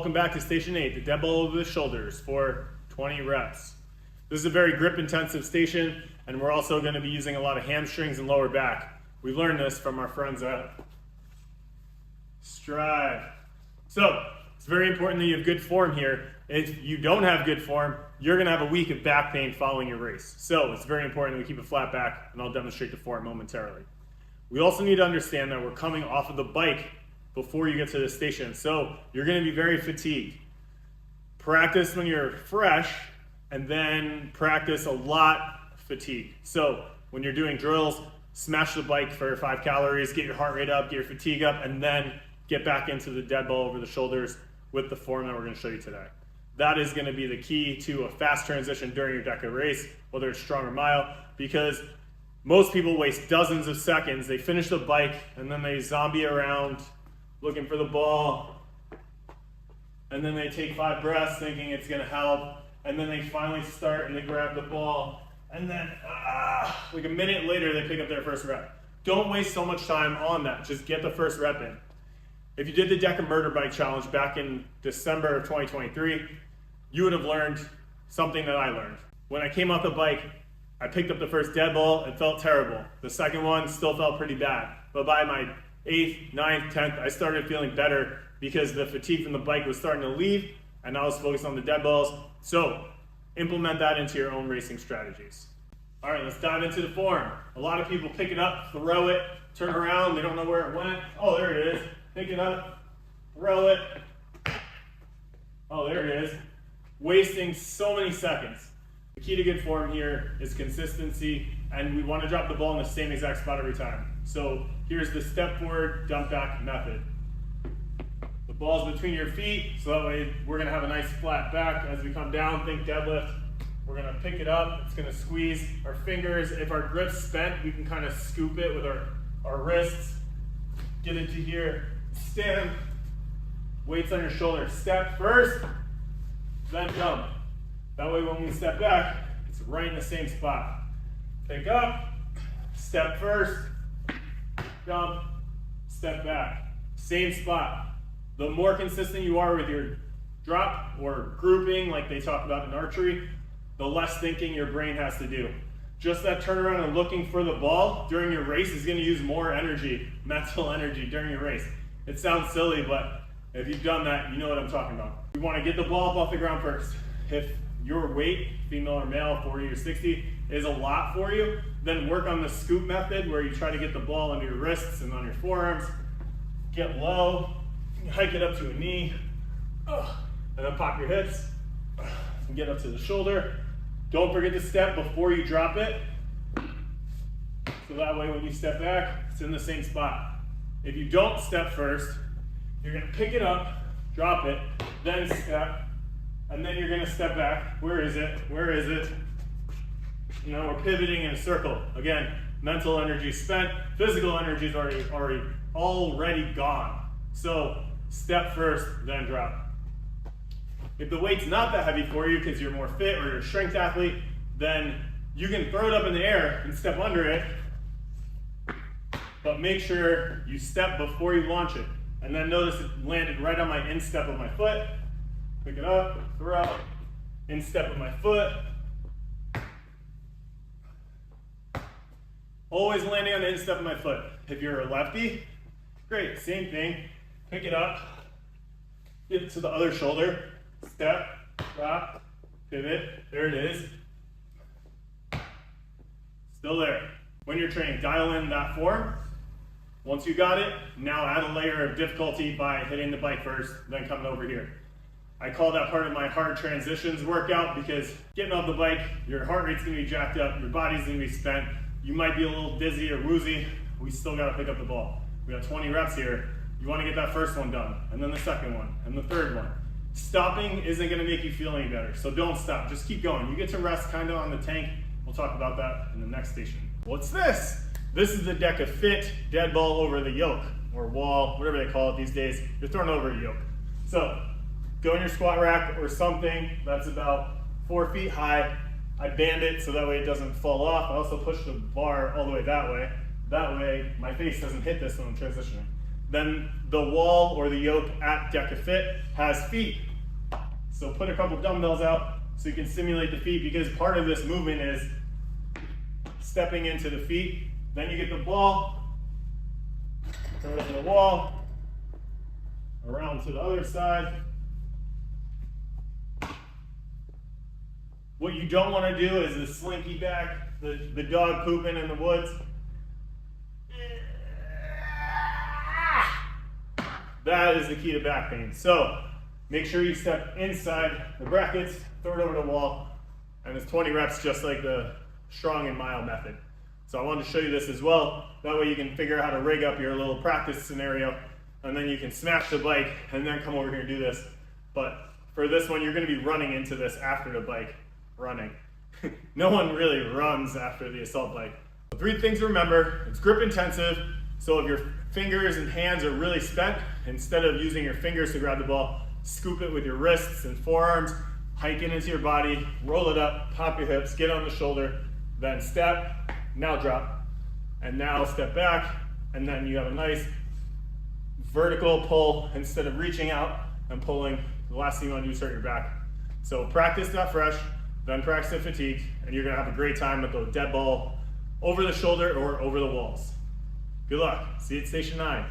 welcome back to Station 8, the deadball over the shoulders for 20 reps. This is a very grip intensive station, and we're also going to be using a lot of hamstrings and lower back. We learned this from our friends at Strive. So, it's very important that you have good form here. If you don't have good form, you're going to have a week of back pain following your race. So, it's very important that we keep a flat back, and I'll demonstrate the form momentarily. We also need to understand that we're coming off of the bike before you get to the station. So you're going to be very fatigued. Practice when you're fresh, and then practice a lot fatigue. So when you're doing drills, smash the bike for 5 calories, get your heart rate up, get your fatigue up, and then get back into the dead ball over the shoulders with the form that we're going to show you today. That is going to be the key to a fast transition during your DEKA race, whether it's strong or mile, because most people waste dozens of seconds. They finish the bike and then they zombie around looking for the ball, and then they take 5 breaths thinking it's going to help, and then they finally start and they grab the ball, and then like a minute later they pick up their first rep. Don't waste so much time on that. Just get the first rep in. If you did the DEKA Murder Bike Challenge back in December of 2023, you would have learned something that I learned. When I came off the bike, I picked up the first dead ball. It felt terrible. The second one still felt pretty bad. But by my 8th, 9th, 10th, I started feeling better because the fatigue from the bike was starting to leave, and I was focused on the dead balls. So implement that into your own racing strategies. All right, let's dive into the form. A lot of people pick it up, throw it, turn around, they don't know where it went. Oh, there it is. Pick it up, throw it. Oh, there it is. Wasting so many seconds. The key to good form here is consistency, and we want to drop the ball in the same exact spot every time. So here's the step forward, dump back method. The ball's between your feet, so that way we're going to have a nice flat back. As we come down, think deadlift. We're going to pick it up. It's going to squeeze our fingers. If our grip's spent, we can kind of scoop it with our wrists. Get it to here. Stand. Weights on your shoulder. Step first, then jump. That way when we step back, it's right in the same spot. Pick up, step first, jump, step back. Same spot. The more consistent you are with your drop or grouping like they talk about in archery, the less thinking your brain has to do. Just that turnaround and looking for the ball during your race is going to use more energy, mental energy during your race. It sounds silly, but if you've done that, you know what I'm talking about. You want to get the ball up off the ground first. If your weight, female or male, 40 or 60, is a lot for you, then work on the scoop method where you try to get the ball under your wrists and on your forearms. Get low, hike it up to a knee, and then pop your hips, and get up to the shoulder. Don't forget to step before you drop it, so that way when you step back, it's in the same spot. If you don't step first, you're gonna pick it up, drop it, then step, and then you're gonna step back. Where is it? Where is it? You know, we're pivoting in a circle. Again, mental energy spent, physical energy is already gone. So step first, then drop. If the weight's not that heavy for you because you're more fit or you're a strength athlete, then you can throw it up in the air and step under it, but make sure you step before you launch it. And then notice it landed right on my instep of my foot. Pick it up, throw, instep of my foot. Always landing on the instep of my foot. If you're a lefty, great, same thing. Pick it up, get it to the other shoulder, step, drop, pivot, there it is. Still there. When you're training, dial in that form. Once you got it, now add a layer of difficulty by hitting the bike first, then coming over here. I call that part of my hard transitions workout because getting off the bike, your heart rate's gonna be jacked up, your body's gonna be spent, you might be a little dizzy or woozy, we still gotta pick up the ball. We got 20 reps here. You wanna get that first one done, and then the second one, and the third one. Stopping isn't gonna make you feel any better, so don't stop, just keep going. You get to rest kind of on the tank. We'll talk about that in the next station. What's this? This is the DEKA Fit dead ball over the yoke, or wall, whatever they call it these days. You're throwing over a yoke. So, go in your squat rack or something that's about 4 feet high. I band it so that way it doesn't fall off. I also push the bar all the way that way. That way my face doesn't hit this when I'm transitioning. then the wall or the yoke at DEKA Fit has feet. So put a couple dumbbells out so you can simulate the feet, because part of this movement is stepping into the feet. Then you get the ball, throw it over the wall, around to the other side. What you don't want to do is the slinky back, the dog pooping in the woods. That is the key to back pain. So make sure you step inside the brackets, throw it over the wall, and it's 20 reps just like the strong and mild method. So I wanted to show you this as well. That way you can figure out how to rig up your little practice scenario, and then you can smash the bike and then come over here and do this. But for this one, you're going to be running into this after the bike running. No one really runs after the assault bike. 3 things to remember: it's grip intensive. So if your fingers and hands are really spent, instead of using your fingers to grab the ball, scoop it with your wrists and forearms, hike it into your body, roll it up, pop your hips, get on the shoulder, then step, now drop, and now step back, and then you have a nice vertical pull instead of reaching out and pulling. The last thing you want to do is hurt your back. So practice that fresh, then practice at fatigue, and you're going to have a great time with the dead ball over the shoulder or over the walls. Good luck. See you at Station 9.